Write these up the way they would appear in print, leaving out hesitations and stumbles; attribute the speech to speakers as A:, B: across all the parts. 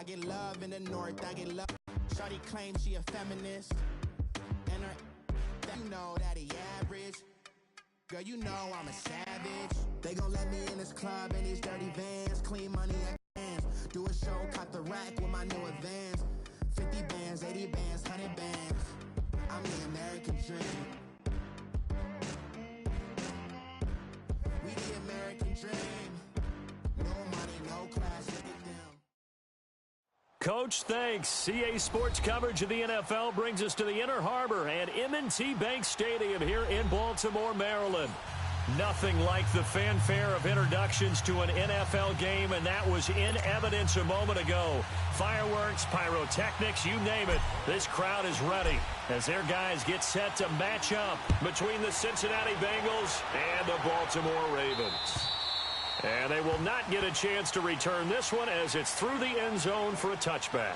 A: get love in the north, I get love. Shawty claims she a feminist, and her, you know that he average. Girl, you know I'm a savage. They gon' let me in this club in these dirty vans. Clean money at hands. Do a show, caught the rack with my new advance. 50 bands, 80 bands, 100 bands. I'm the American dream. We the American dream. No money, no class, look at them.
B: Coach, thanks. CA Sports coverage of the NFL brings us to the Inner Harbor and M&T Bank Stadium here in Baltimore, Maryland. Nothing like the fanfare of introductions to an NFL game, and that was in evidence a moment ago. Fireworks, pyrotechnics, you name it. This crowd is ready as their guys get set to match up between the Cincinnati Bengals and the Baltimore Ravens. And they will not get a chance to return this one as it's through the end zone for a touchback.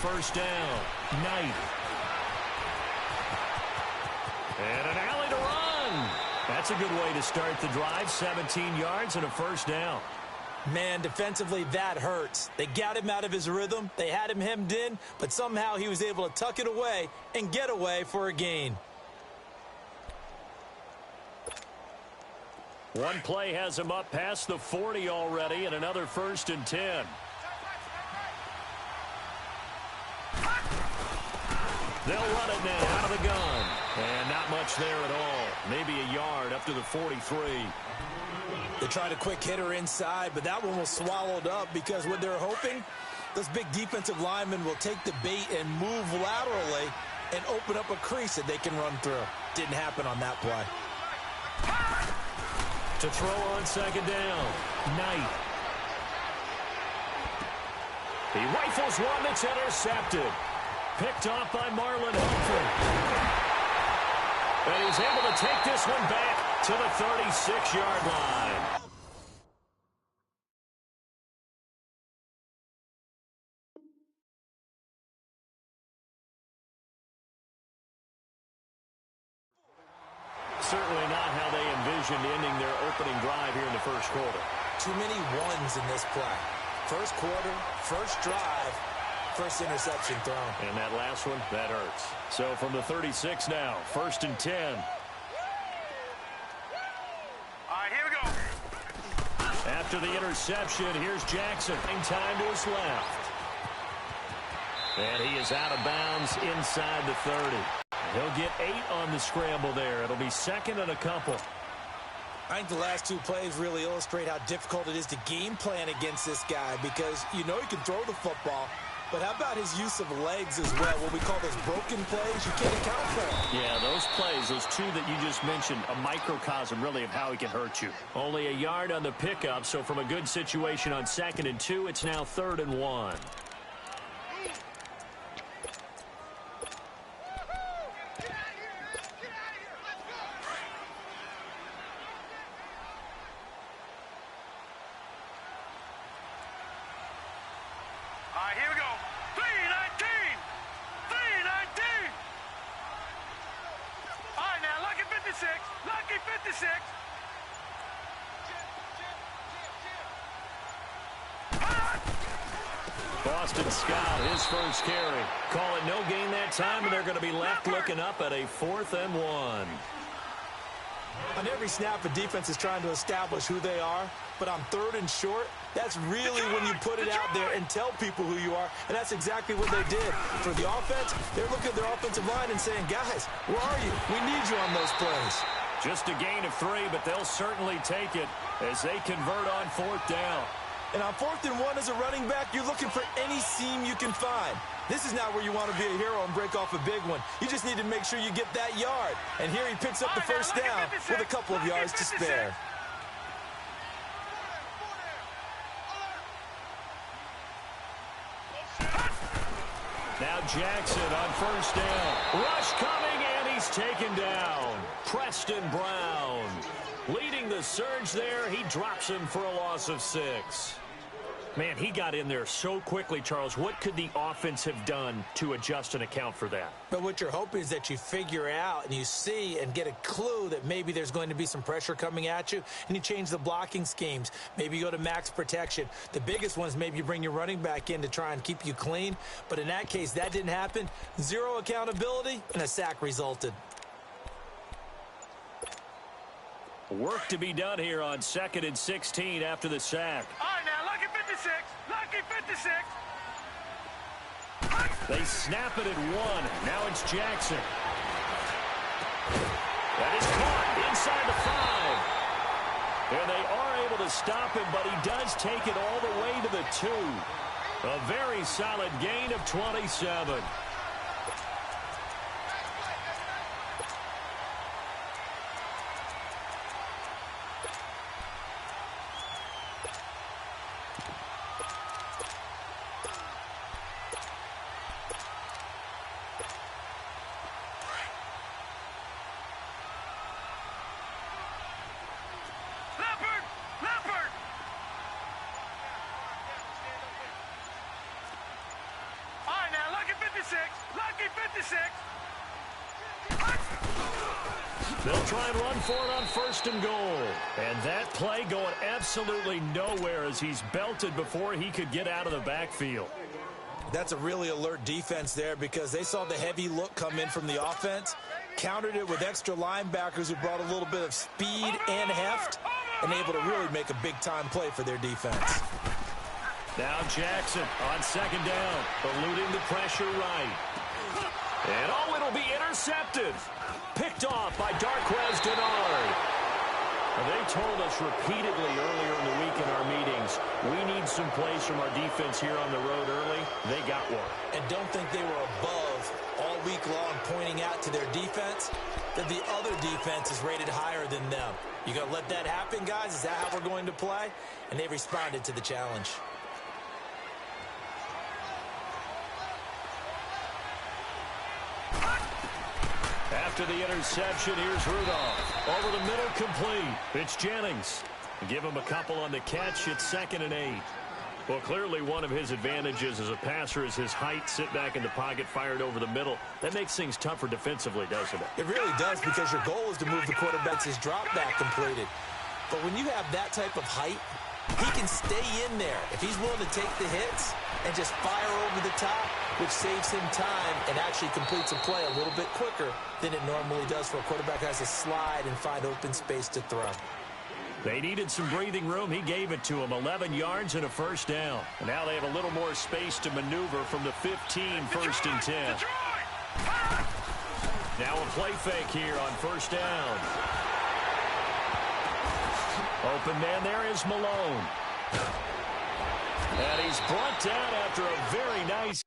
B: First down, Knight. And an alley to run. That's a good way to start the drive. 17 yards and a first down.
C: Man, defensively, that hurts. They got him out of his rhythm. They had him hemmed in, but somehow he was able to tuck it away and get away for a gain.
B: One play has him up past the 40 already, and another 1st and 10. They'll run it now out of the gun. And not much there at all. Maybe a yard up to the 43.
C: They tried a quick hitter inside, but that one was swallowed up because what they're hoping, those big defensive linemen will take the bait and move laterally and open up a crease that they can run through. Didn't happen on that play.
B: To throw on second down, Knight. He rifles one that's intercepted. Picked off by Marlon Humphrey. And he's able to take this one back to the 36-yard line. Certainly not how they envisioned ending their opening drive here in the first quarter.
C: Too many ones in this play. First quarter, first drive. First interception thrown.
B: And that last one, that hurts. So from the 36 now, 1st and 10.
D: All right, here we go.
B: After the interception, here's Jackson. Time to his left. And he is out of bounds inside the 30. He'll get 8 on the scramble there. It'll be 2nd and a couple.
C: I think the last 2 plays really illustrate how difficult it is to game plan against this guy because you know he can throw the football. But how about his use of legs as well? What we call those broken plays, you can't account for them.
B: Yeah, those plays, those 2 that you just mentioned, a microcosm really of how he can hurt you. Only a yard on the pickup, so from a good situation on 2nd and 2, it's now 3rd and 1.
D: Lucky 56.
B: Boston Scott, his first carry. Call it no gain that time, and they're going to be left looking up at a 4th and 1.
C: On every snap, the defense is trying to establish who they are, but on 3rd and short, that's really when you put it out there and tell people who you are, and that's exactly what they did. For the offense, they're looking at their offensive line and saying, guys, where are you? We need you on those plays.
B: Just a gain of 3, but they'll certainly take it as they convert on 4th down.
C: And on 4th and 1 as a running back, you're looking for any seam you can find. This is not where you want to be a hero and break off a big one. You just need to make sure you get that yard. And here he picks up the first down with a couple of yards to spare.
B: Now Jackson on first down. Rush coming, and he's taken down. Preston Brown leading the surge there. He drops him for a loss of 6. Man, he got in there so quickly, Charles. What could the offense have done to adjust and account for that?
C: But what you're hoping is that you figure out and you see and get a clue that maybe there's going to be some pressure coming at you, and you change the blocking schemes. Maybe you go to max protection. The biggest one is maybe you bring your running back in to try and keep you clean. But in that case, that didn't happen. 0 accountability, and a sack resulted.
B: Work to be done here on 2nd and 16 after the sack.
D: All right, now, lucky 56. Lucky 56.
B: They snap it at 1. Now it's Jackson. That is caught inside the 5. And they are able to stop him, but he does take it all the way to the 2. A very solid gain of 27.
D: Lucky 56.
B: They'll try and run for it on 1st and goal. And that play going absolutely nowhere as he's belted before he could get out of the backfield.
C: That's a really alert defense there because they saw the heavy look come in from the offense, countered it with extra linebackers who brought a little bit of speed and heft, and able to really make a big-time play for their defense.
B: Now Jackson on 2nd down, eluding the pressure right. And oh, it'll be intercepted. Picked off by Darquez Denard. They told us repeatedly earlier in the week in our meetings, we need some plays from our defense here on the road early. They got one.
C: And don't think they were above all week long pointing out to their defense that the other defense is rated higher than them. You going to let that happen, guys? Is that how we're going to play? And they responded to the challenge.
B: After the interception, here's Rudolph. Over the middle, complete. It's Jennings. Give him a couple on the catch. It's 2nd and 8. Well, clearly one of his advantages as a passer is his height. Sit back in the pocket, fired over the middle. That makes things tougher defensively, doesn't it?
C: It really does, because your goal is to move the quarterback's drop back completed. But when you have that type of height, he can stay in there if he's willing to take the hits and just fire over the top, which saves him time and actually completes a play a little bit quicker than it normally does for a quarterback who has to slide and find open space to throw.
B: They needed some breathing room. He gave it to them. 11 yards and a 1st down. And now they have a little more space to maneuver from the 15, 1st and 10. Now a play fake here on 1st down. Open man there is Malone. And he's brought down after a very nice.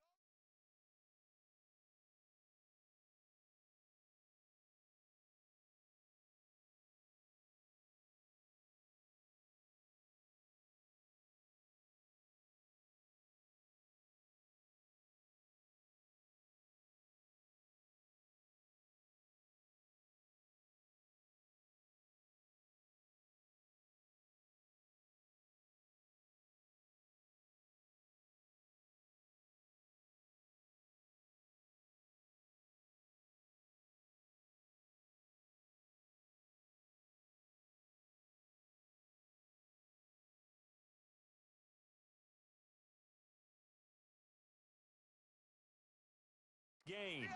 B: Game.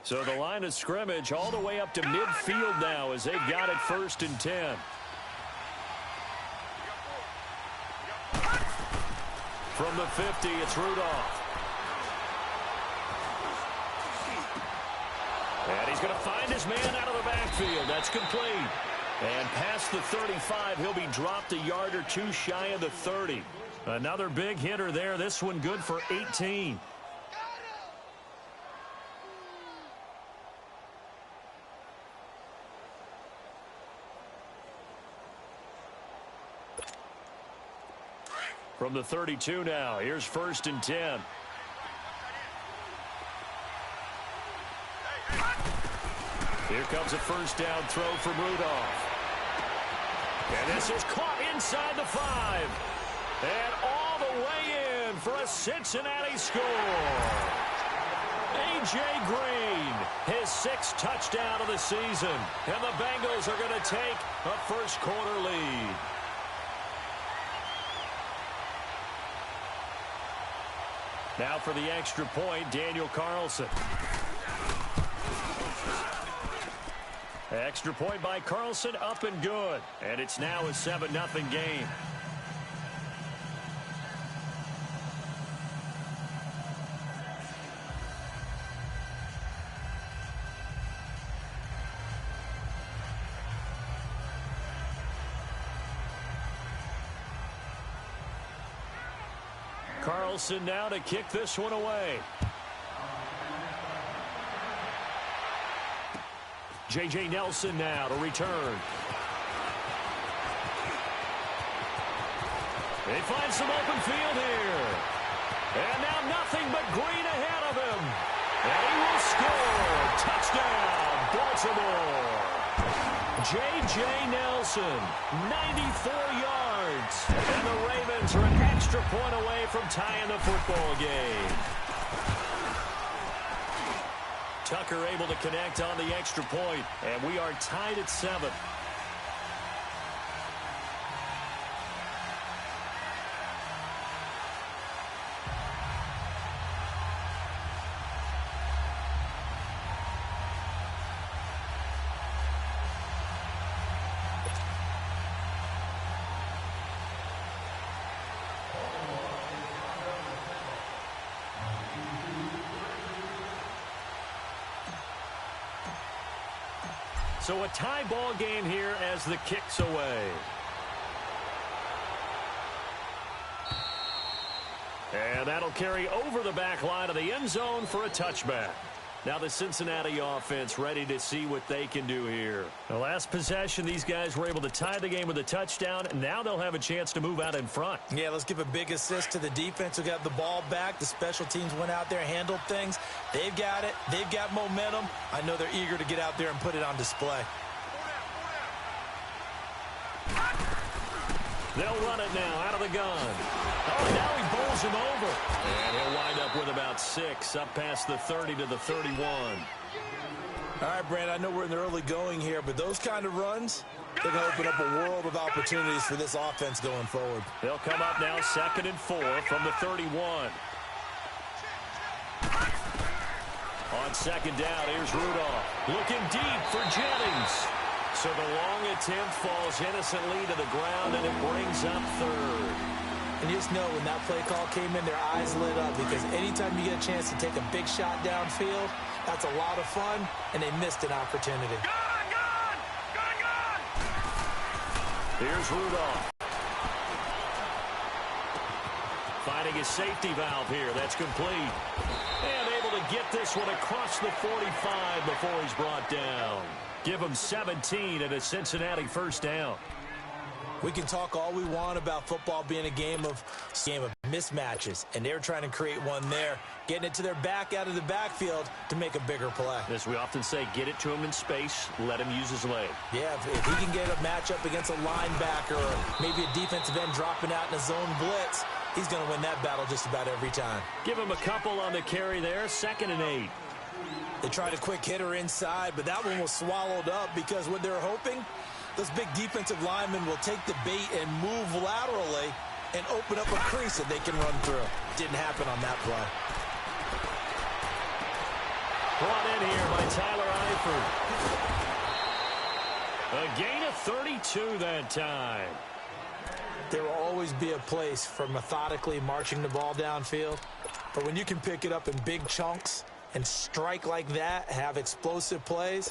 B: So the line of scrimmage all the way up to midfield now as they've got it 1st and 10. From the 50, it's Rudolph. And he's going to find his man out of the backfield. That's complete. And past the 35, he'll be dropped a yard or two shy of the 30. Another big hitter there. This one good for 18. From the 32 now, here's 1st and 10. Here comes a first down throw from Rudolph. And this is caught inside the 5. And all the way in for a Cincinnati score. A.J. Green, his 6th touchdown of the season. And the Bengals are going to take a first-quarter lead. Now for the extra point, Daniel Carlson. Extra point by Carlson, up and good. And it's now a 7-0 game. Carlson now to kick this one away. J.J. Nelson now to return. They find some open field here. And now nothing but green ahead of him. And he will score. Touchdown, Baltimore. J.J. Nelson, 94 yards. And the Ravens are an extra point away from tying the football game. Tucker able to connect on the extra point, and we are tied at 7. So a tie ball game here as the kick's away. And that'll carry over the back line of the end zone for a touchback. Now the Cincinnati offense ready to see what they can do here. The last possession, these guys were able to tie the game with a touchdown. Now they'll have a chance to move out in front.
C: Yeah, let's give a big assist to the defense who got the ball back. The special teams went out there, handled things. They've got it. They've got momentum. I know they're eager to get out there and put it on display.
B: They'll run it now out of the gun. Oh, now he bowls him over. And he'll wind up with about 6 up past the 30 to the 31.
C: All right, Brand, I know we're in the early going here, but those kind of runs, they're going to open up a world of opportunities for this offense going forward.
B: They'll come up now 2nd and 4 from the 31. On 2nd down, here's Rudolph. Looking deep for Jennings. So the long attempt falls innocently to the ground, and it brings up 3rd.
C: And you just know when that play call came in, their eyes lit up, because anytime you get a chance to take a big shot downfield, that's a lot of fun, and they missed an opportunity.
D: Gun!
B: Here's Rudolph. Finding his safety valve here. That's complete. And able to get this one across the 45 before he's brought down. Give him 17 and a Cincinnati first down.
C: We can talk all we want about football being a game of mismatches, and they're trying to create one there, getting it to their back out of the backfield to make a bigger play.
B: As we often say, get it to him in space, let him use his leg.
C: Yeah, if he can get a matchup against a linebacker or maybe a defensive end dropping out in a zone blitz, he's going to win that battle just about every time.
B: Give him a couple on the carry there, 2nd and 8.
C: They tried a quick hitter inside, but that one was swallowed up because what they're hoping, those big defensive linemen will take the bait and move laterally and open up a crease that they can run through. Didn't happen on that play.
B: Brought in here by Tyler Eifert. A gain of 32 that time.
C: There will always be a place for methodically marching the ball downfield, but when you can pick it up in big chunks and strike like that, have explosive plays,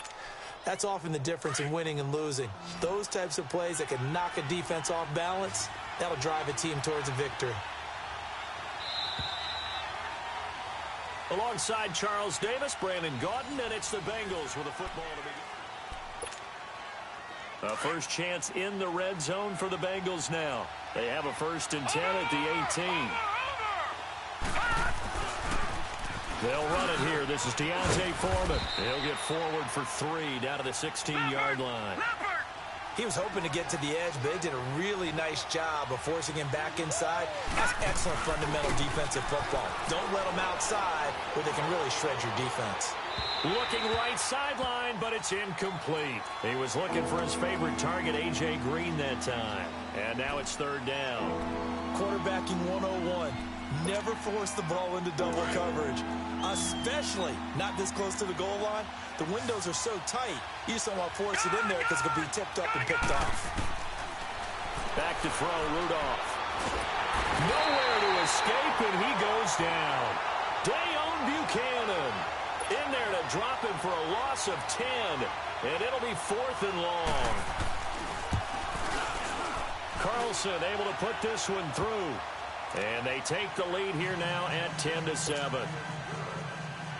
C: that's often the difference in winning and losing. Those types of plays that can knock a defense off balance, That'll drive a team towards a victory.
B: Alongside Charles Davis, Brandon Gaudin, and it's the Bengals with a football to begin. A first chance in the red zone for the Bengals now. They have a 1st and 10 at the 18. They'll run it here. This is Deontay Foreman. He'll get forward for 3 down to the 16-yard line.
C: He was hoping to get to the edge, but they did a really nice job of forcing him back inside. That's excellent fundamental defensive football. Don't let them outside where they can really shred your defense.
B: Looking right sideline, but it's incomplete. He was looking for his favorite target, A.J. Green, that time. And now it's 3rd down.
C: Quarterbacking 101. Never force the ball into double coverage, especially not this close to the goal line. The windows are so tight, you just don't want to force it in there because it could be tipped up and picked off.
B: Back to throw, Rudolph. Nowhere to escape, and he goes down. Dayon Buchanan in there to drop him for a loss of 10, and it'll be 4th and long. Carlson able to put this one through. And they take the lead here now at 10-7.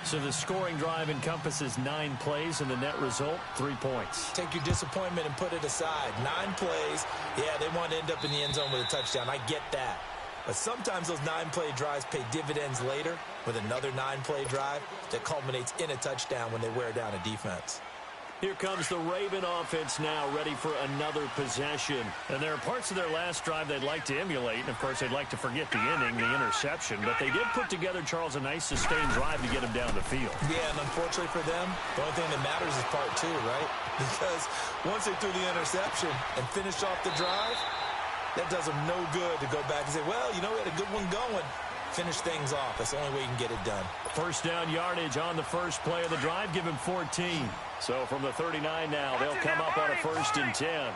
B: So the scoring drive encompasses 9 plays, and the net result, 3 points.
C: Take your disappointment and put it aside. 9 plays. Yeah, they want to end up in the end zone with a touchdown. I get that. But sometimes those 9-play drives pay dividends later with another 9-play drive that culminates in a touchdown when they wear down a defense.
B: Here comes the Raven offense now, ready for another possession. And there are parts of their last drive they'd like to emulate. And, of course, they'd like to forget the inning, the interception. But they did put together, Charles, a nice sustained drive to get him down the field.
C: Yeah, and unfortunately for them, the only thing that matters is part 2, right? Because once they threw the interception and finished off the drive, that does them no good to go back and say, well, you know, we had a good one going. Finish things off. That's the only way you can get it done.
B: 1st down yardage on the first play of the drive. Give him 14. So from the 39 now, they'll come up on a 1st and 10.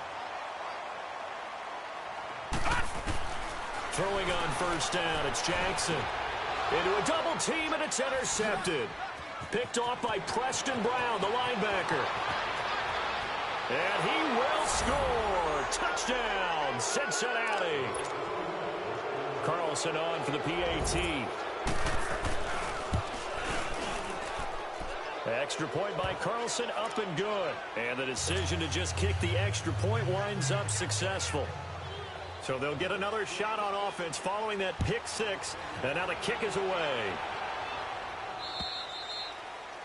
B: Throwing on 1st down, it's Jackson. Into a double team, and it's intercepted. Picked off by Preston Brown, the linebacker. And he will score. Touchdown, Cincinnati. Carlson on for the PAT. Extra point by Carlson, up and good. And the decision to just kick the extra point winds up successful. So they'll get another shot on offense following that pick 6. And now the kick is away.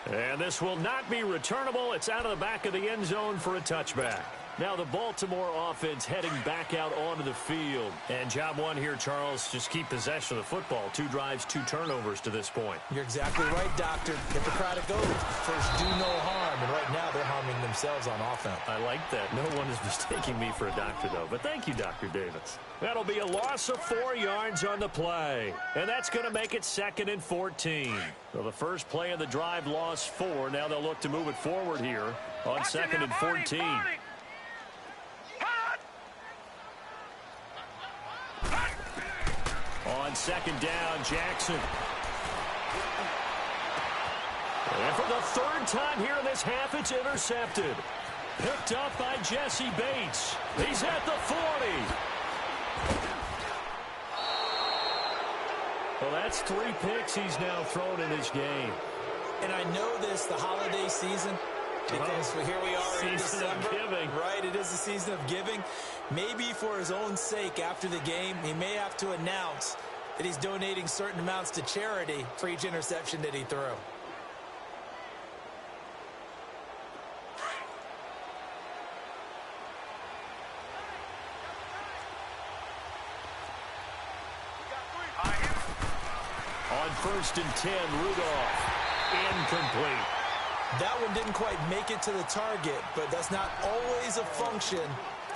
B: And this will not be returnable. It's out of the back of the end zone for a touchback. Now the Baltimore offense heading back out onto the field. And job 1 here, Charles, just keep possession of the football. 2 drives, 2 turnovers to this point.
C: You're exactly right, Doctor. Hippocratic oath. First, do no harm. And right now, they're harming themselves on offense.
B: I like that. No one is mistaking me for a doctor, though. But thank you, Dr. Davis. That'll be a loss of 4 yards on the play. And that's going to make it 2nd and 14. So the first play of the drive lost 4. Now they'll look to move it forward here on 2nd and 14. On 2nd down, Jackson. And for the 3rd time here in this half, it's intercepted. Picked up by Jesse Bates. He's at the 40. Well, that's 3 picks he's now thrown in this game.
C: And I know this, the holiday season, because here we are in December. Right, it is the season of giving. Maybe for his own sake after the game, he may have to announce that he's donating certain amounts to charity for each interception that he threw.
B: On 1st and 10, Rudolph. Incomplete.
C: That one didn't quite make it to the target, but that's not always a function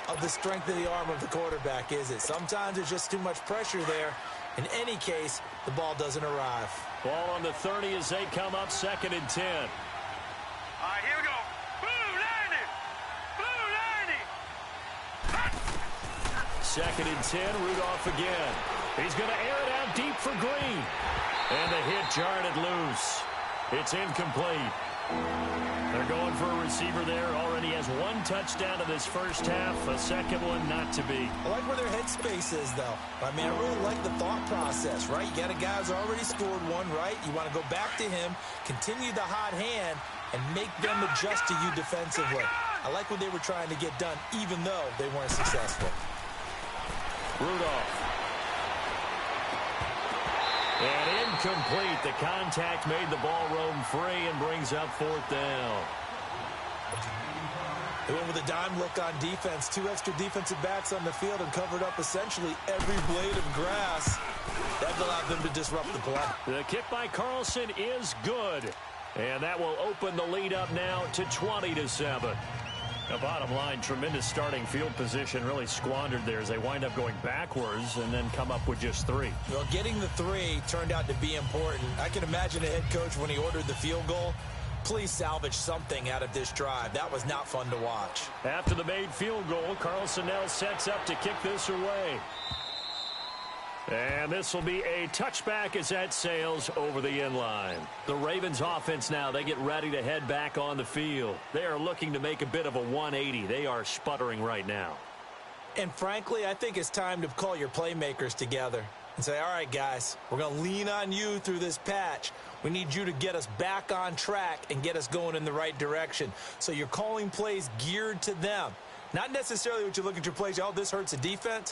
C: of the strength of the arm of the quarterback, is it? Sometimes there's just too much pressure there. In any case, the ball doesn't arrive.
B: Ball on the 30 as they come up 2nd and 10.
D: All right, here we go. Blue 90. Blue 90.
B: 2nd and 10, Rudolph again. He's going to air it out deep for Green. And the hit jarred it loose. It's incomplete. They're going for a receiver there. Already has one touchdown in this first half. A second one not to be.
C: I like where their headspace is, though. I mean, I really like the thought process, right? You got a guy who's already scored one, right? You want to go back to him, continue the hot hand, and make them adjust to you defensively. I like what they were trying to get done, even though they weren't successful.
B: Rudolph. And incomplete. The contact made the ball roam free and brings up fourth down.
C: They went with a dime look on defense. 2 extra defensive backs on the field and covered up essentially every blade of grass. That allowed them to disrupt the play.
B: The kick by Carlson is good. And that will open the lead up now to 20-7. The bottom line, tremendous starting field position, really squandered there as they wind up going backwards and then come up with just 3.
C: Well, getting the 3 turned out to be important. I can imagine a head coach when he ordered the field goal. Please salvage something out of this drive. That was not fun to watch.
B: After the made field goal, Carlson now sets up to kick this away. And this will be a touchback as that sails over the end line. The Ravens offense now, they get ready to head back on the field. They are looking to make a bit of a 180. They are sputtering right now.
C: And frankly, I think it's time to call your playmakers together and say, all right, guys, we're going to lean on you through this patch. We need you to get us back on track and get us going in the right direction. So you're calling plays geared to them. Not necessarily what you look at your plays, oh, this hurts the defense.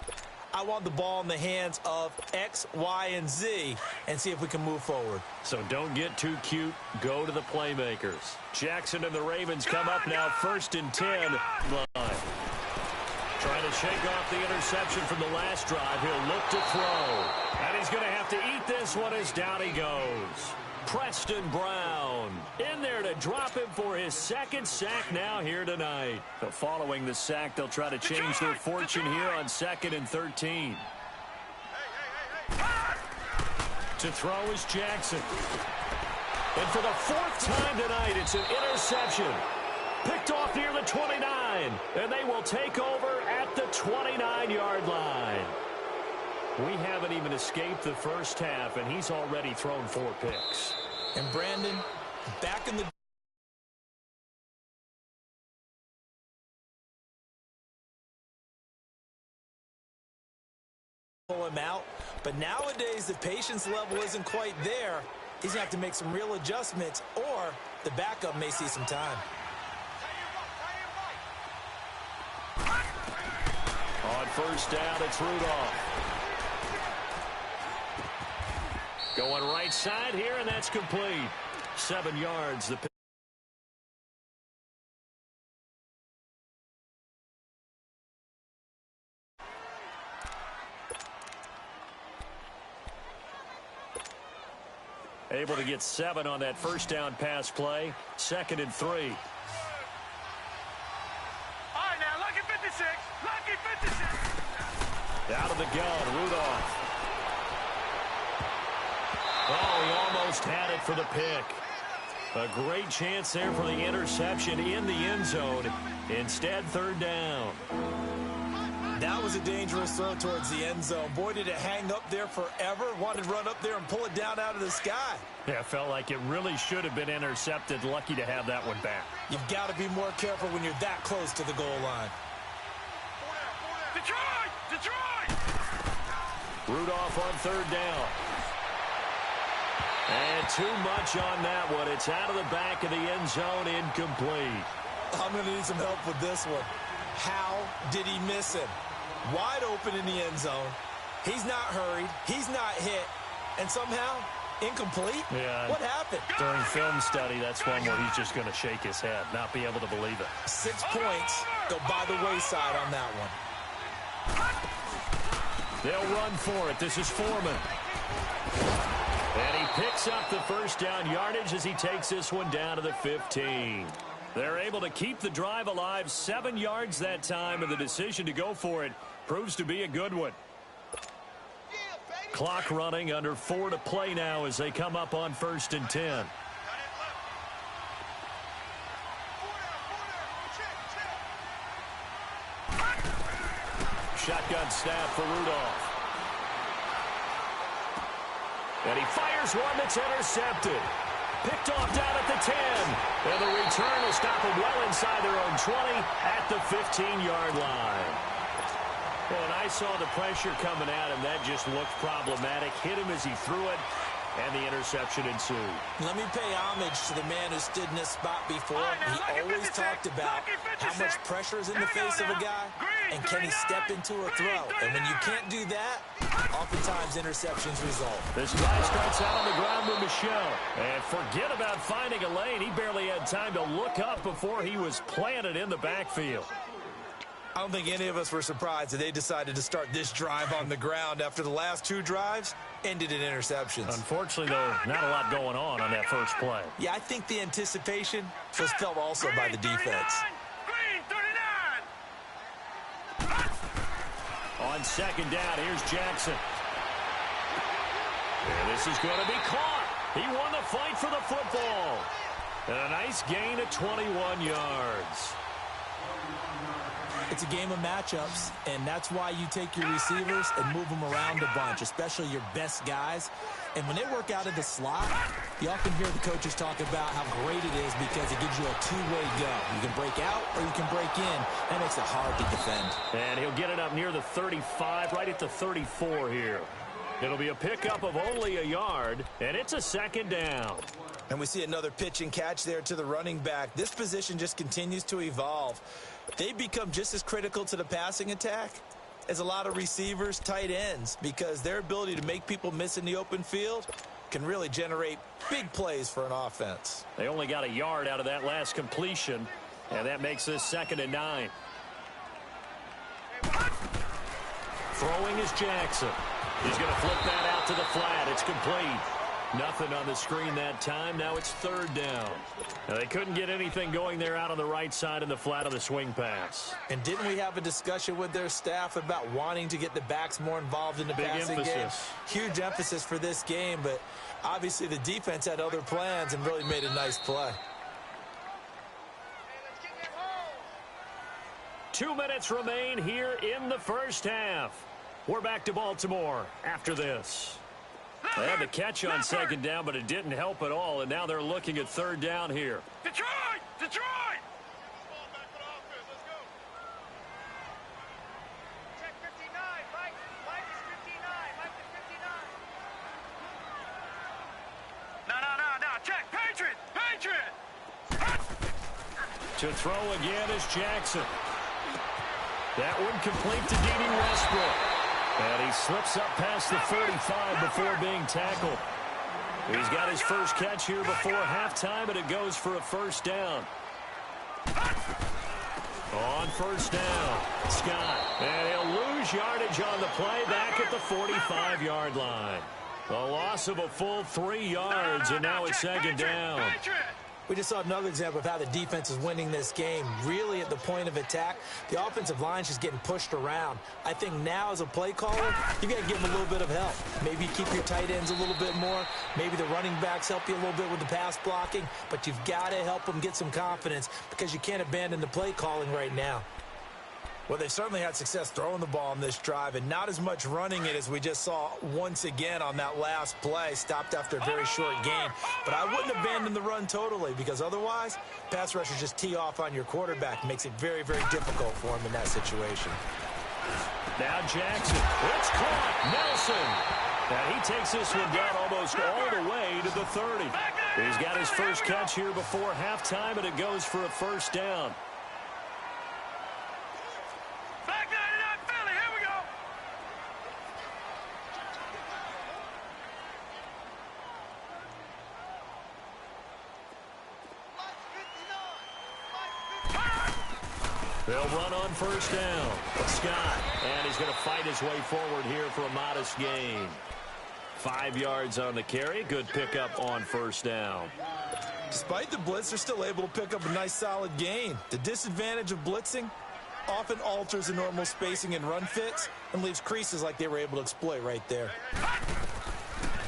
C: I want the ball in the hands of X, Y, and Z and see if we can move forward.
B: So don't get too cute. Go to the playmakers. Jackson and the Ravens come up now, 1st and 10. Line. Trying to shake off the interception from the last drive. He'll look to throw. And he's going to have to eat this one as down he goes. Preston Brown in there to drop him for his 2nd sack now here tonight. But following the sack, they'll try to change their fortune here on 2nd and 13. To throw is Jackson. And for the 4th time tonight, it's an interception. Picked off near the 29. And they will take over at the 29-yard line. We haven't even escaped the first half, and he's already thrown 4 picks.
C: And Brandon, back in the pull him out. But nowadays, the patience level isn't quite there. He's going to have to make some real adjustments, or the backup may see some time.
B: On 1st down, it's Rudolph. Going right side here, and that's complete. 7 yards. The able to get 7 on that 1st down pass play. 2nd and 3.
D: All right, now, lucky 56. Lucky 56.
B: Out of the gun, Rudolph. Oh, he almost had it for the pick. A great chance there for the interception in the end zone. Instead, 3rd down.
C: That was a dangerous throw towards the end zone. Boy, did it hang up there forever. Wanted to run up there and pull it down out of the sky.
B: Yeah, it felt like it really should have been intercepted. Lucky to have that one back.
C: You've got to be more careful when you're that close to the goal line.
D: Detroit! Detroit!
B: Rudolph on 3rd down. And too much on that one. It's out of the back of the end zone, incomplete.
C: I'm going to need some help with this one. How did he miss him? Wide open in the end zone. He's not hurried. He's not hit. And somehow, incomplete?
B: Yeah.
C: What happened?
B: During film study, that's one where he's just going to shake his head, not be able to believe it.
C: 6 points go by the wayside on that one.
B: They'll run for it. This is Foreman. And he picks up the 1st down yardage as he takes this one down to the 15. They're able to keep the drive alive, 7 yards that time, and the decision to go for it proves to be a good one. Clock running, under 4 to play now as they come up on 1st and 10. Shotgun snap for Rudolph. And he fires one that's intercepted. Picked off down at the 10. And the return will stop them well inside their own 20 at the 15-yard line. Well, and I saw the pressure coming at him. That just looked problematic. Hit him as he threw it, and the interception ensued.
C: Let me pay homage to the man who stood in this spot before. He always talked about how much pressure is in the face of a guy, and can he step into a throw. And when you can't do that, oftentimes interceptions result.
B: This drive starts out on the ground with Michel. And forget about finding a lane. He barely had time to look up before he was planted in the backfield.
C: I don't think any of us were surprised that they decided to start this drive on the ground after the last two drives ended in interceptions.
B: Unfortunately, though, not a lot going on that first play.
C: Yeah, I think the anticipation was felt also by the defense.
B: On second down, here's Jackson. And this is going to be caught. He won the fight for the football. And a nice gain of 21 yards.
C: It's a game of matchups, and that's why you take your receivers and move them around a bunch, especially your best guys. And when they work out of the slot, you often hear the coaches talk about how great it is because it gives you a two-way go. You can break out or you can break in. That makes it hard to defend.
B: And he'll get it up near the 35, right at the 34 here. It'll be a pickup of only a yard, and it's a second down.
C: And we see another pitch and catch there to the running back. This position just continues to evolve. They become just as critical to the passing attack as a lot of receivers, tight ends, because their ability to make people miss in the open field can really generate big plays for an offense.
B: They only got a yard out of that last completion, and that makes this 2nd and 9. Throwing is Jackson. He's going to flip that out to the flat. It's complete. Nothing on the screen that time. Now it's 3rd down. Now they couldn't get anything going there out on the right side in the flat of the swing pass.
C: And didn't we have a discussion with their staff about wanting to get the backs more involved in the passing game? Huge emphasis for this game, but obviously the defense had other plans and really made a nice play.
B: 2 minutes remain here in the first half. We're back to Baltimore after this. They had the catch on 2nd down, but it didn't help at all, and now they're looking at 3rd down here.
D: Detroit! Detroit! Check 59. Mike is 59. Mike is 59. No. Check. Patriot!
B: To throw again is Jackson. That one complete to D.D. Westbrook. And he slips up past the 45 before being tackled. He's got his first catch here before halftime, and it goes for a 1st down. On 1st down, Scott. And he'll lose yardage on the play back at the 45-yard line. The loss of a full 3 yards, and now it's 2nd down.
C: We just saw another example of how the defense is winning this game. Really at the point of attack, the offensive line's just getting pushed around. I think now as a play caller, you got to give them a little bit of help. Maybe keep your tight ends a little bit more. Maybe the running backs help you a little bit with the pass blocking. But you've got to help them get some confidence because you can't abandon the play calling right now. Well, they've certainly had success throwing the ball on this drive and not as much running it as we just saw once again on that last play, stopped after a very short gain. But I wouldn't abandon the run totally because otherwise, pass rushers just tee off on your quarterback. Makes it very, very difficult for him in that situation.
B: Now Jackson. It's caught. Nelson. And he takes this one down almost all the way to the 30. He's got his first catch here before halftime, and it goes for a 1st down. They'll run on 1st down. Scott, and he's going to fight his way forward here for a modest gain. 5 yards on the carry. Good pickup on 1st down.
C: Despite the blitz, they're still able to pick up a nice solid gain. The disadvantage of blitzing often alters the normal spacing and run fits and leaves creases like they were able to exploit right there.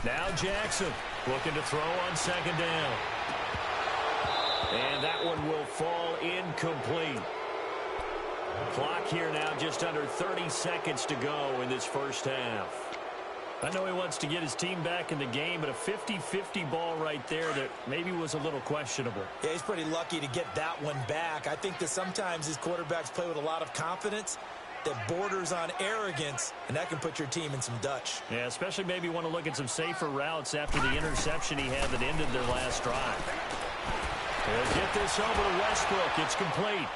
B: Now Jackson looking to throw on 2nd down. And that one will fall incomplete. Clock here now just under 30 seconds to go in this first half. I know he wants to get his team back in the game, but a 50-50 ball right there that maybe was a little questionable.
C: Yeah, he's pretty lucky to get that one back. I think that sometimes these quarterbacks play with a lot of confidence that borders on arrogance, and that can put your team in some Dutch.
B: Yeah, especially maybe want to look at some safer routes after the interception he had that ended their last drive. He'll get this over to Westbrook. It's complete.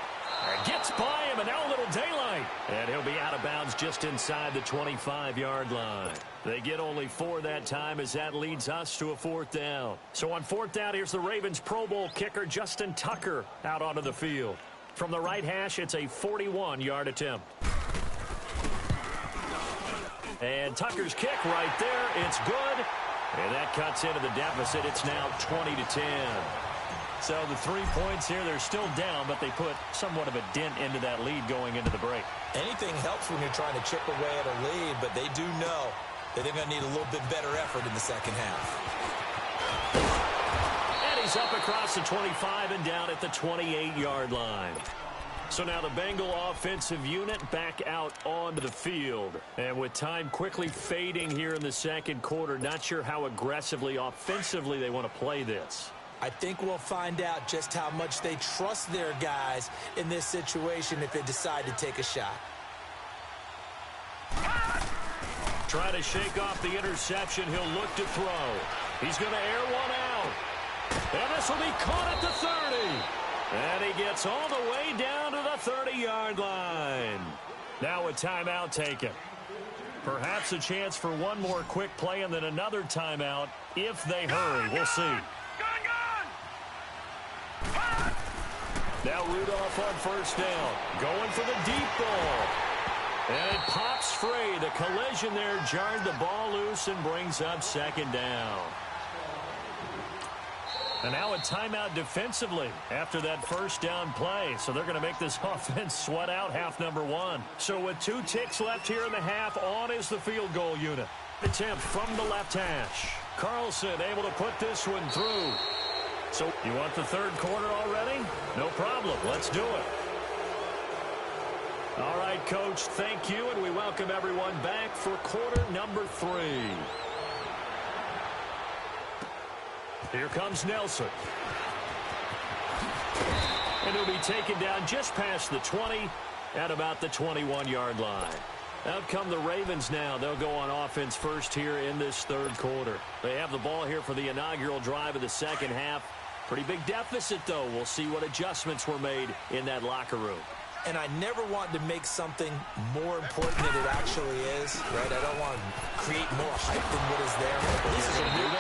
B: Gets by him, and now a little daylight. And he'll be out of bounds just inside the 25-yard line. They get only 4 that time as that leads us to a 4th down. So on 4th down, here's the Ravens Pro Bowl kicker Justin Tucker out onto the field. From the right hash, it's a 41-yard attempt. And Tucker's kick right there. It's good. And that cuts into the deficit. It's now 20-10. So the 3 points here, they're still down, but they put somewhat of a dent into that lead going into the break.
C: Anything helps when you're trying to chip away at a lead, but they do know that they're going to need a little bit better effort in the second half.
B: And he's up across the 25 and down at the 28-yard line. So now the Bengal offensive unit back out onto the field. And with time quickly fading here in the second quarter, not sure how aggressively offensively they want to play this.
C: I think we'll find out just how much they trust their guys in this situation if they decide to take a shot.
B: Try to shake off the interception. He'll look to throw. He's going to air one out. And this will be caught at the 30. And he gets all the way down to the 30-yard line. Now a timeout taken. Perhaps a chance for one more quick play and then another timeout if they hurry. We'll see. Now Rudolph on 1st down. Going for the deep ball. And it pops free. The collision there jarred the ball loose and brings up 2nd down. And now a timeout defensively after that 1st down play. So they're going to make this offense sweat out half number 1. So with 2 ticks left here in the half, on is the field goal unit. Attempt from the left hash. Carlson able to put this one through. So you want the 3rd quarter already? No problem. Let's do it. All right, Coach, thank you, and we welcome everyone back for quarter number 3. Here comes Nelson. And he'll be taken down just past the 20 at about the 21-yard line. Out come the Ravens now. They'll go on offense first here in this 3rd quarter. They have the ball here for the inaugural drive of the second half. Pretty big deficit, though. We'll see what adjustments were made in that locker room.
C: And I never want to make something more important than it actually is, right? I don't want to create more hype than what is there.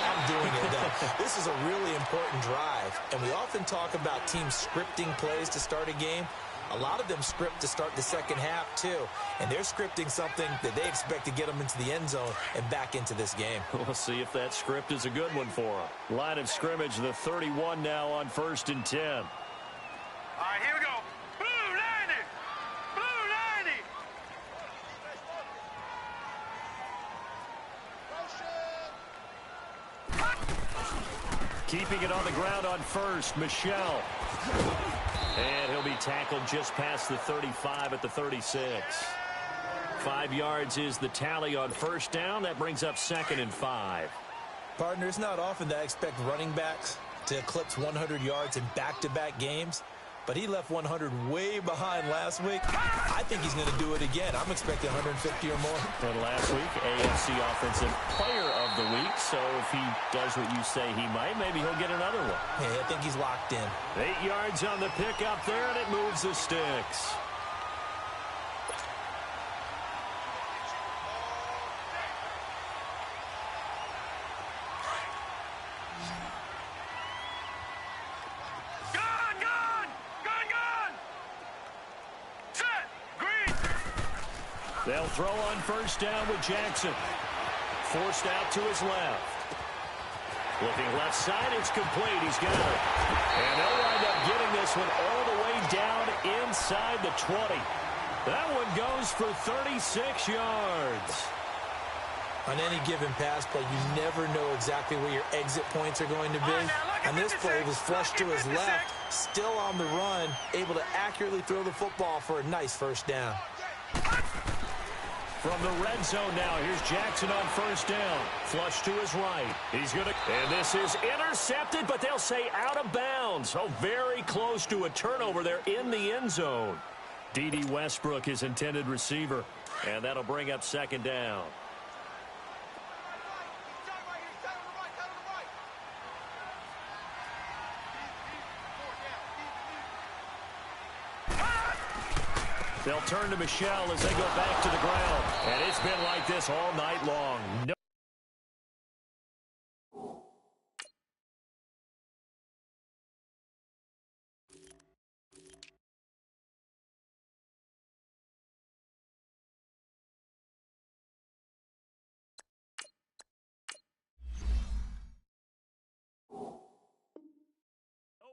C: I'm doing it, though. This is a really important drive. And we often talk about teams scripting plays to start a game. A lot of them script to start the second half, too. And they're scripting something that they expect to get them into the end zone and back into this game.
B: We'll see if that script is a good one for them. Line of scrimmage, the 31 now on 1st and 10.
D: All right, here we go. Blue 90. Blue
B: 90. Keeping it on the ground on 1st, Michelle. And he'll be tackled just past the 35 at the 36. 5 yards is the tally on 1st down. That brings up 2nd and 5.
C: Partner, it's not often that I expect running backs to eclipse 100 yards in back-to-back games, but he left 100 way behind last week. I think he's going to do it again. I'm expecting 150 or more.
B: And last week, AFC Offensive Player of the Week. So if he does what you say he might, maybe he'll get another one.
C: Hey, I think he's locked in.
B: 8 yards on the pickup there, and it moves the sticks. They'll throw on 1st down with Jackson. Forced out to his left. Looking left side, it's complete. He's got it. And they'll wind up getting this one all the way down inside the 20. That one goes for 36 yards.
C: On any given pass play, you never know exactly where your exit points are going to be. On this play, it was flushed to his left, still on the run, able to accurately throw the football for a nice 1st down.
B: From the red zone now, here's Jackson on first down. Flush to his right. He's going to, and this is intercepted, but they'll say out of bounds. Oh, very close to a turnover there in the end zone. D.D. Westbrook, his intended receiver, and that'll bring up second down. They'll turn to Michelle as they go back to the ground. And it's been like this all night long.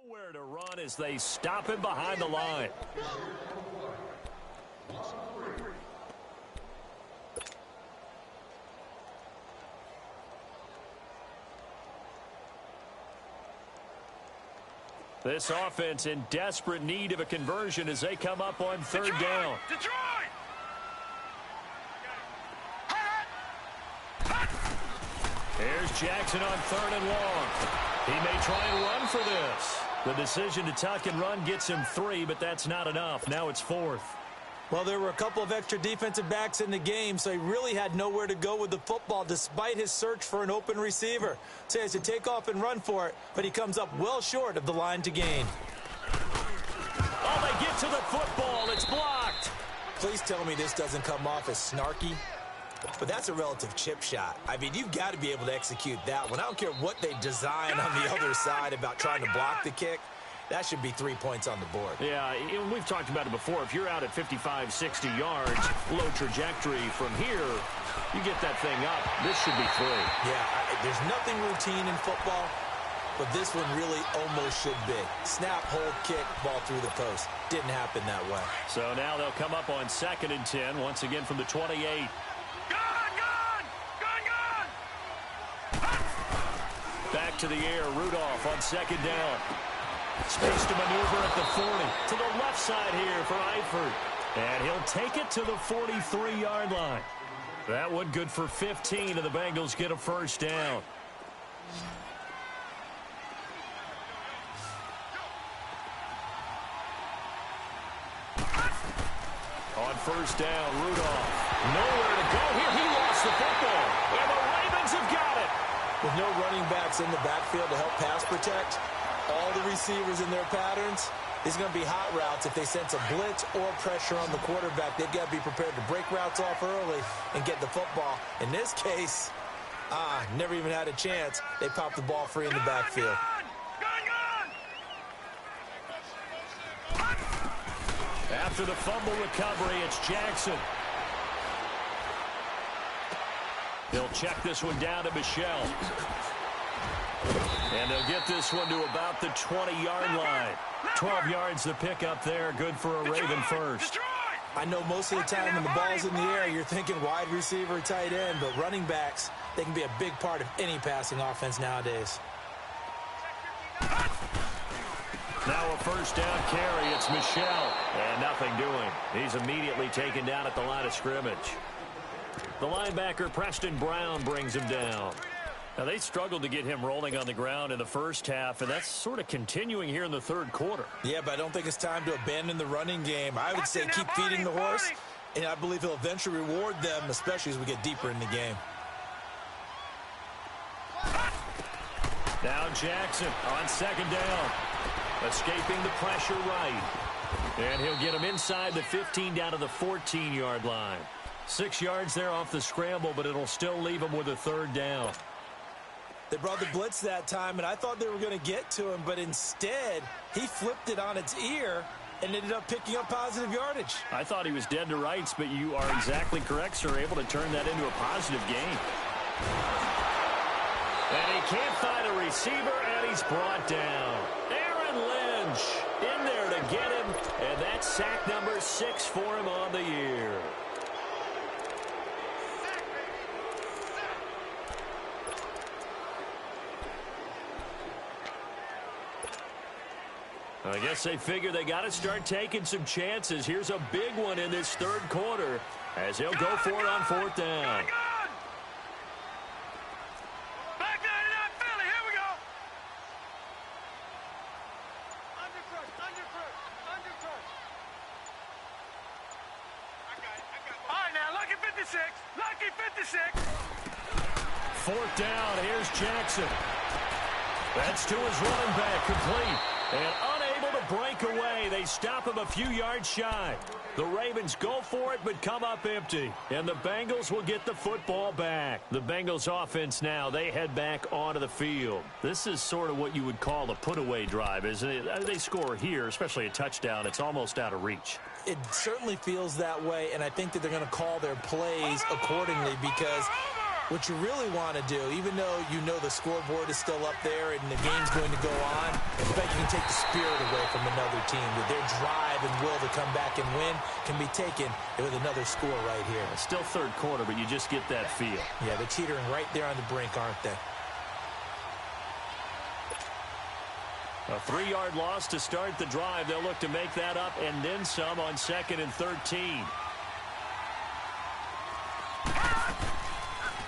B: Nowhere to run as they stop him behind the line. This offense in desperate need of a conversion as they come up on third down.
D: Detroit!
B: Here's Jackson on third and long. He may try and run for this. The decision to tuck and run gets him 3, but that's not enough. Now it's 4th.
C: Well, there were a couple of extra defensive backs in the game, so he really had nowhere to go with the football despite his search for an open receiver. So he has to take off and run for it, but he comes up well short of the line to gain.
B: Oh, they get to the football. It's blocked.
C: Please tell me this doesn't come off as snarky. But that's a relative chip shot. I mean, you've got to be able to execute that one. I don't care what they design on the other side about trying to block the kick. That should be 3 points on the board.
B: Yeah, we've talked about it before. If you're out at 55, 60 yards, low trajectory from here, you get that thing up. This should be 3.
C: Yeah, there's nothing routine in football, but this one really almost should be. Snap, hold, kick, ball through the post. Didn't happen that way.
B: So now they'll come up on 2nd and 10, once again from the 28. Back to the air, Rudolph on 2nd down. Space to maneuver at the 40. To the left side here for Eifert. And he'll take it to the 43-yard line. That one good for 15, and the Bengals get a first down. On first down, Rudolph. Nowhere to go here. He lost the football. And the Ravens have got it.
C: With no running backs in the backfield to help pass protect, all the receivers in their patterns, these are going to be hot routes. If they sense a blitz or pressure on the quarterback, they've got to be prepared to break routes off early and get the football. In this case, never even had a chance. They popped the ball free in the backfield.
B: After the fumble recovery, it's Jackson. They'll check this one down to Michelle. And they'll get this one to about the 20-yard line. 12 yards to pick up there. Good for a Raven first.
C: I know most of the time when the ball's in the air, you're thinking wide receiver, tight end, but running backs, they can be a big part of any passing offense nowadays.
B: Now a first down carry. It's Michelle. And nothing doing. He's immediately taken down at the line of scrimmage. The linebacker, Preston Brown, brings him down. Now, they struggled to get him rolling on the ground in the first half, and that's sort of continuing here in the third quarter.
C: Yeah, but I don't think it's time to abandon the running game. I would say keep feeding the horse, and I believe he'll eventually reward them, especially as we get deeper in the game.
B: Now Jackson on 2nd down. Escaping the pressure right. And he'll get him inside the 15 down to the 14-yard line. 6 yards there off the scramble, but it'll still leave him with a 3rd down.
C: They brought the blitz that time, and I thought they were going to get to him, but instead, he flipped it on its ear and ended up picking up positive yardage.
B: I thought he was dead to rights, but you are exactly correct, sir, able to turn that into a positive gain. And he can't find a receiver, and he's brought down. Aaron Lynch in there to get him, and that's sack number 6 for him on the year. I guess they figure they got to start taking some chances. Here's a big one in this third quarter as he'll go for it on fourth down.
D: Lucky 56.
B: Fourth down, here's Jackson. That's to his running back, complete. And unable to break away. They stop him a few yards shy. The Ravens go for it, but come up empty. And the Bengals will get the football back. The Bengals offense now, they head back onto the field. This is sort of what you would call a put-away drive, isn't it? They score here, especially a touchdown. It's almost out of reach.
C: It certainly feels that way, and I think that they're going to call their plays accordingly because what you really want to do, even though you know the scoreboard is still up there and the game's going to go on, I bet you can take the spirit away from another team. With their drive and will to come back and win can be taken with another score right here.
B: It's still third quarter, but you just get that feel.
C: Yeah, they're teetering right there on the brink, aren't they?
B: A 3-yard loss to start the drive. They'll look to make that up and then some on 2nd and 13.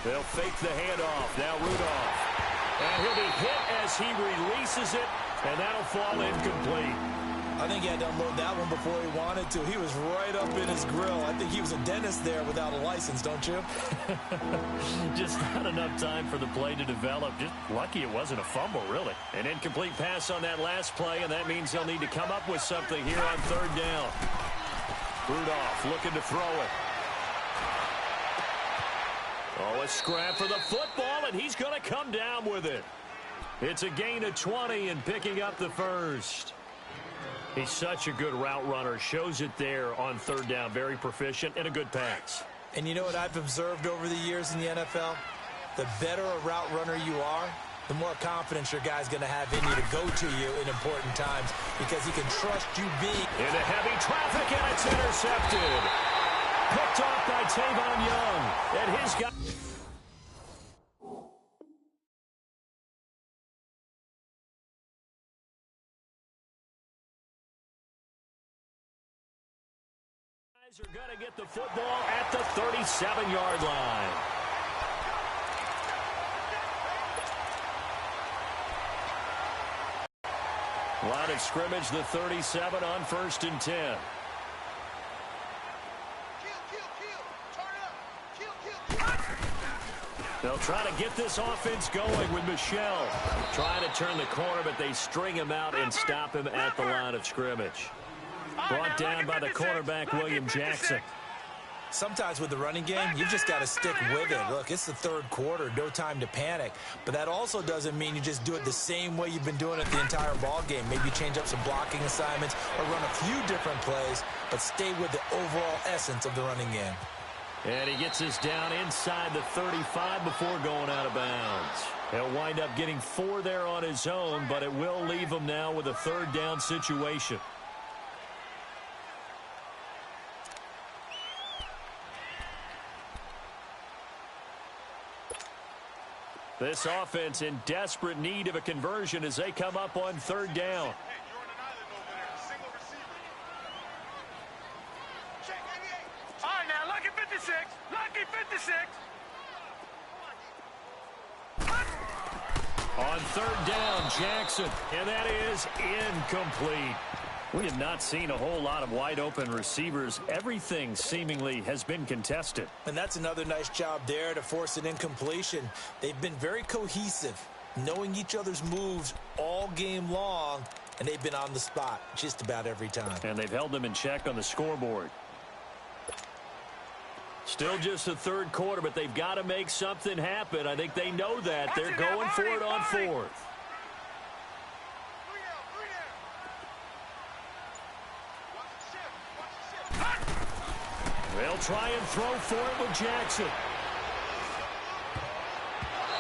B: They'll fake the handoff. Now Rudolph. And he'll be hit as he releases it, and that'll fall incomplete.
C: I think he had to unload that one before he wanted to. He was right up in his grill. I think he was a dentist there without a license, don't you?
B: Just not enough time for the play to develop. Just lucky it wasn't a fumble, really. An incomplete pass on that last play, and that means they'll need to come up with something here on third down. Rudolph looking to throw it. Oh, a scrap for the football, and he's going to come down with it. It's a gain of 20 and picking up the first. He's such a good route runner. Shows it there on third down. Very proficient and a good pass.
C: And you know what I've observed over the years in the NFL? The better a route runner you are, the more confidence your guy's going to have in you to go to you in important times because he can trust you being.
B: Into heavy traffic, and it's intercepted. Picked off by Tavon Young. And his guy. Are going to get the football at the 37-yard line. Line of scrimmage, the 37 on 1st and 10. They'll try to get this offense going with Michel. Trying to turn the corner, but they string him out and stop him at the line of scrimmage. Brought down by the cornerback, William Jackson.
C: Sometimes with the running game, you've just got to stick with it. Look, it's the third quarter, no time to panic. But that also doesn't mean you just do it the same way you've been doing it the entire ball game. Maybe change up some blocking assignments or run a few different plays, but stay with the overall essence of the running game.
B: And he gets us down inside the 35 before going out of bounds. He'll wind up getting 4 there on his own, but it will leave him now with a third down situation. This offense in desperate need of a conversion as they come up on third down.
D: All right, now, lucky 56. Lucky 56.
B: On third down, Jackson, and that is incomplete. We have not seen a whole lot of wide-open receivers. Everything seemingly has been contested.
C: And that's another nice job there to force an incompletion. They've been very cohesive, knowing each other's moves all game long, and they've been on the spot just about every time.
B: And they've held them in check on the scoreboard. Still just the third quarter, but they've got to make something happen. I think they know that. They're going for it on fourth. They'll try and throw for it with Jackson.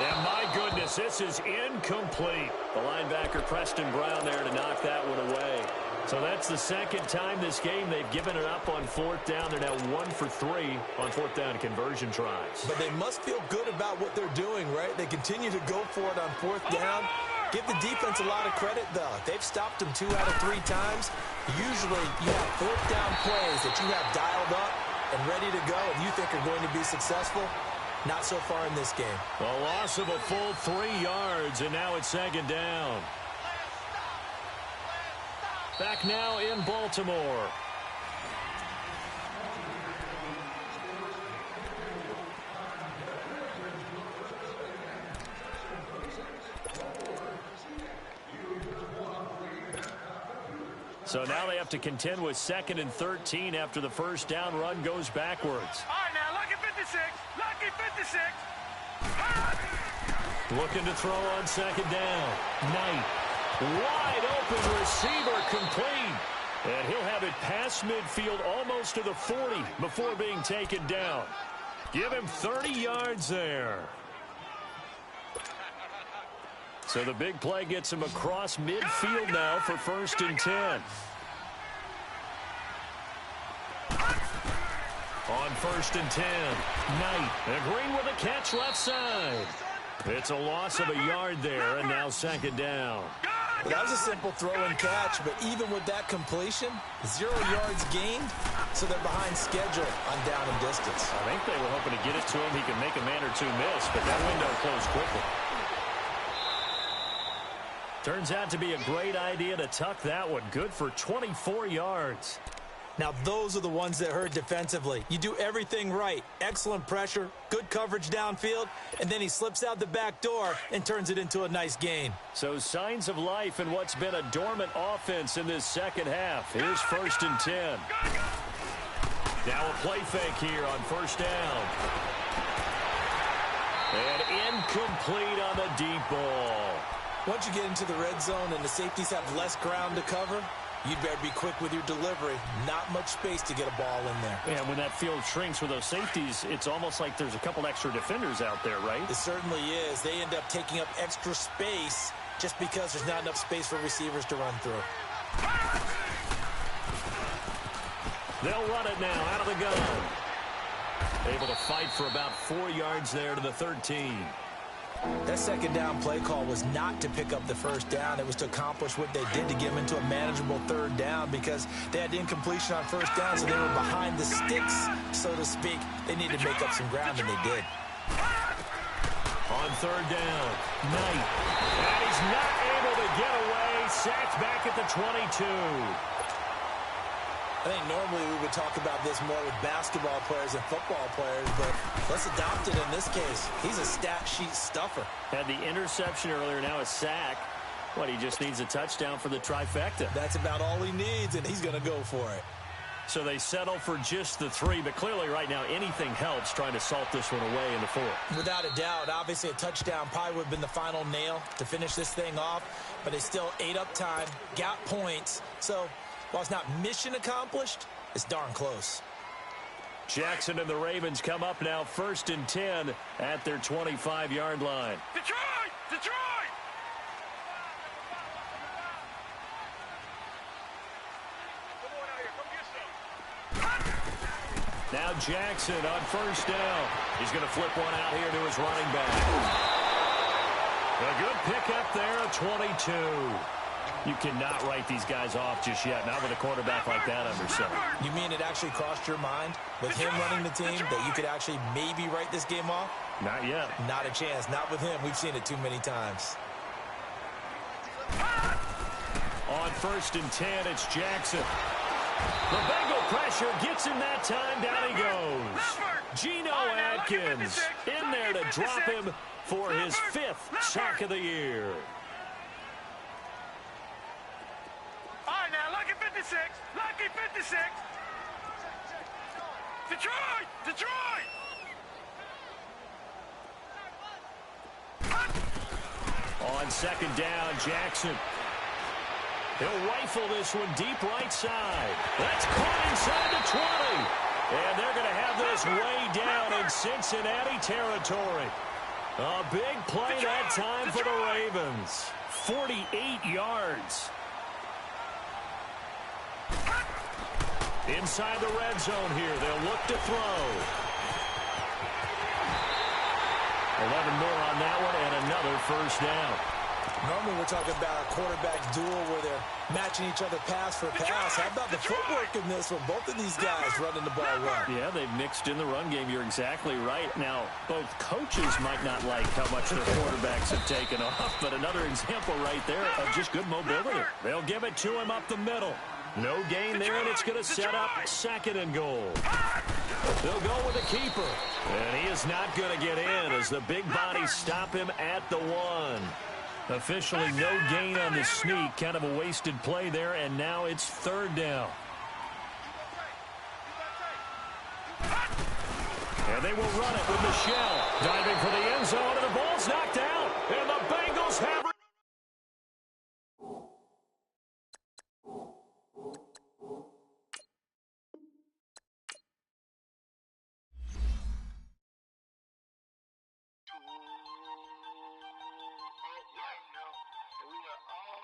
B: And my goodness, this is incomplete. The linebacker, Preston Brown, there to knock that one away. So that's the second time this game they've given it up on fourth down. They're now 1 for 3 on fourth down conversion tries.
C: But they must feel good about what they're doing, right? They continue to go for it on fourth down. Give the defense a lot of credit, though. They've stopped them 2 out of 3 times. Usually, you have 4th down plays that you have dialed up and ready to go, and you think are going to be successful. Not so far in this game.
B: A loss of a full 3 yards, and now it's 2nd down. Back now in Baltimore. So now they have to contend with 2nd and 13 after the first down run goes backwards.
D: All right, now, lucky 56. Lucky 56.
B: Looking to throw on 2nd down. Knight. Wide open receiver complete. And he'll have it past midfield almost to the 40 before being taken down. Give him 30 yards there. So the big play gets him across midfield now for 1st and 10. On 1st and 10, Knight agreeing with a catch left side. It's a loss of a yard there, and now 2nd down.
C: Well, that was a simple throw and catch, but even with that completion, 0 yards gained, so they're behind schedule on down and distance.
B: I think they were hoping to get it to him. He could make a man or two miss, but that window closed quickly. Turns out to be a great idea to tuck that one. Good for 24 yards.
C: Now, those are the ones that hurt defensively. You do everything right. Excellent pressure, good coverage downfield, and then he slips out the back door and turns it into a nice gain.
B: So signs of life in what's been a dormant offense in this second half. Here's 1st and 10. Now a play fake here on 1st down. And incomplete on the deep ball.
C: Once you get into the red zone and the safeties have less ground to cover, you'd better be quick with your delivery. Not much space to get a ball in there.
B: And when that field shrinks with those safeties, it's almost like there's a couple extra defenders out there, right?
C: It certainly is. They end up taking up extra space just because there's not enough space for receivers to run through.
B: They'll run it now out of the gun. Able to fight for about 4 yards there to the 13.
C: That 2nd down play call was not to pick up the 1st down. It was to accomplish what they did to get them into a manageable 3rd down because they had incompletion on 1st down, so they were behind the sticks, so to speak. They needed to make up some ground, and they did.
B: On 3rd down, Knight. And he's not able to get away. Sacked back at the 22.
C: I think normally we would talk about this more with basketball players and football players, but let's adopt it in this case. He's a stat sheet stuffer.
B: Had the interception earlier, now a sack. What, he just needs a touchdown for the trifecta.
C: That's about all he needs, and he's going to go for it.
B: So they settle for just the 3, but clearly right now anything helps trying to salt this one away in the 4th.
C: Without a doubt, obviously a touchdown probably would have been the final nail to finish this thing off, but they still ate up time, got points, so while it's not mission accomplished, it's darn close.
B: Jackson and the Ravens come up now 1st and 10 at their 25-yard line.
D: Detroit! Detroit!
B: Now Jackson on 1st down. He's going to flip one out here to his running back. A good pickup there, a 22. You cannot write these guys off just yet, not with a quarterback like that under center.
C: You mean it actually crossed your mind with him running the team that you could actually maybe write this game off?
B: Not yet.
C: Not a chance. Not with him. We've seen it too many times.
B: On 1st and 10, it's Jackson. The Bengal pressure gets him that time. Down he goes. Geno Atkins in there to drop him for his 5th sack of the year.
D: All right, now, lucky 56. Lucky 56. Detroit! Detroit!
B: On 2nd down, Jackson. He'll rifle this one deep right side. That's caught inside the 20. And they're going to have this way down in Cincinnati territory. A big play that time for the Ravens. 48 yards. Inside the red zone here. They'll look to throw. 11 more on that one and another 1st down.
C: Normally we're talking about a quarterback duel where they're matching each other pass for pass. How about the footwork in this with both of these guys running the ball well?
B: Yeah, they've mixed in the run game. You're exactly right. Now, both coaches might not like how much their quarterbacks have taken off, but another example right there of just good mobility. They'll give it to him up the middle. No gain there, and it's going to set up 2nd and goal. They'll go with the keeper. And he is not going to get in as the big bodies stop him at the 1. Officially no gain on the sneak. Kind of a wasted play there, and now it's 3rd down. And they will run it with Michelle. Diving for the end zone, and the ball's knocked out. And the Bengals have it.
D: We are all